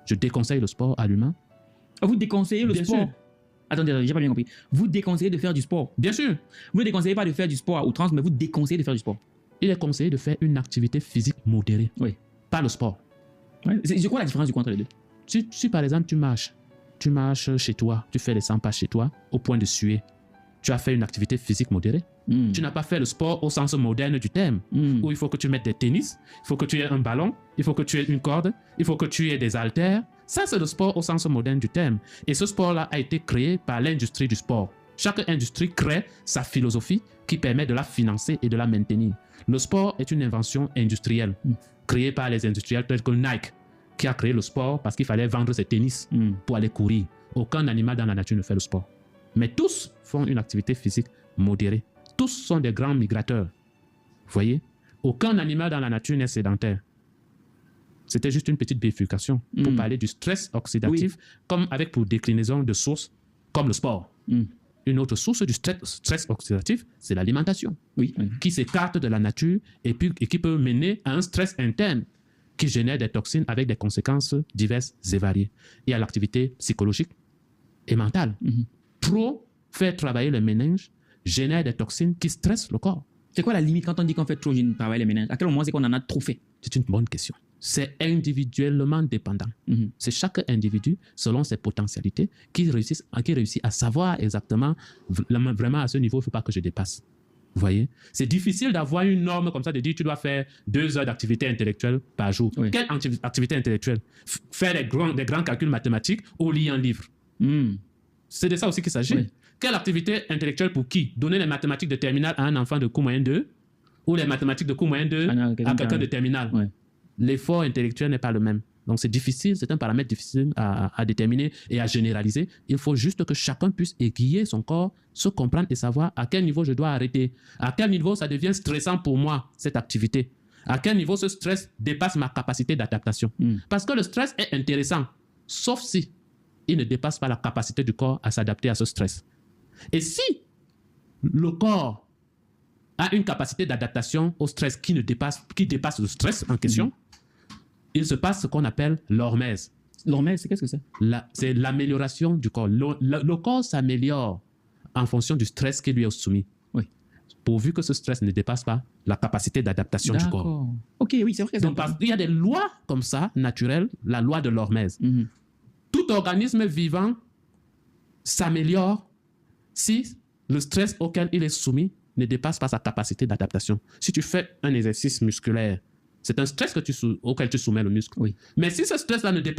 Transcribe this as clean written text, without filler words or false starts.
Je déconseille le sport à l'humain. Vous déconseillez le Bien sport? sûr. Attendez, j'ai pas bien compris. Vous déconseillez de faire du sport? Bien sûr. Vous ne déconseillez pas de faire du sport à outrance, mais vous déconseillez de faire du sport. Il est conseillé de faire une activité physique modérée. Oui. Pas le sport. Ouais. C'est quoi la différence entre les deux? Si par exemple tu marches chez toi, tu fais les 100 pas chez toi au point de suer, tu as fait une activité physique modérée. Tu n'as pas fait le sport au sens moderne du terme, où il faut que tu mettes des tennis, il faut que tu aies un ballon, il faut que tu aies une corde, il faut que tu aies des haltères. Ça, c'est le sport au sens moderne du terme. Et ce sport-là a été créé par l'industrie du sport. Chaque industrie crée sa philosophie qui permet de la financer et de la maintenir. Le sport est une invention industrielle, créée par les industriels tels que Nike, qui a créé le sport parce qu'il fallait vendre ses tennis pour aller courir. Aucun animal dans la nature ne fait le sport. Mais tous font une activité physique modérée. Tous sont des grands migrateurs. Vous voyez? Aucun animal dans la nature n'est sédentaire. C'était juste une petite bifurcation pour parler du stress oxydatif, comme avec pour déclinaison de sources comme le sport. Une autre source du stress oxydatif, c'est l'alimentation, qui s'écarte de la nature et qui peut mener à un stress interne qui génère des toxines avec des conséquences diverses et variées. Il y a l'activité psychologique et mentale. Trop faire travailler le méninge génère des toxines qui stressent le corps. C'est quoi la limite quand on dit qu'on fait trop travailler les méninges? À quel moment c'est qu'on en a trop fait? C'est une bonne question. C'est individuellement dépendant. C'est chaque individu, selon ses potentialités, qui réussit à savoir exactement, vraiment à ce niveau, il ne faut pas que je dépasse. Vous voyez? C'est difficile d'avoir une norme comme ça, de dire tu dois faire 2 heures d'activité intellectuelle par jour. Quelle activité intellectuelle? Faire des grands calculs mathématiques ou lire un livre. C'est de ça aussi qu'il s'agit. Quelle activité intellectuelle pour qui? Donner les mathématiques de terminale à un enfant de cours moyen 2 ou les mathématiques de cours moyen 2 à quelqu'un de terminale. L'effort intellectuel n'est pas le même. Donc c'est difficile, c'est un paramètre difficile à déterminer et à généraliser. Il faut juste que chacun puisse aiguiller son corps, se comprendre et savoir à quel niveau je dois arrêter. À quel niveau ça devient stressant pour moi, cette activité. À quel niveau ce stress dépasse ma capacité d'adaptation. Parce que le stress est intéressant, sauf si il ne dépasse pas la capacité du corps à s'adapter à ce stress. Et si le corps a une capacité d'adaptation au stress qui dépasse le stress en question, il se passe ce qu'on appelle l'hormèse. L'hormèse, qu'est-ce que c'est? C'est l'amélioration du corps. Le corps s'améliore en fonction du stress qui lui est soumis. Pourvu que ce stress ne dépasse pas la capacité d'adaptation du corps. Ok, oui, c'est vrai. Donc, il y a des lois comme ça, naturelles, la loi de l'hormèse. Tout organisme vivant s'améliore si le stress auquel il est soumis ne dépasse pas sa capacité d'adaptation. Si tu fais un exercice musculaire, c'est un stress auquel tu soumets le muscle. Mais si ce stress-là ne dépasse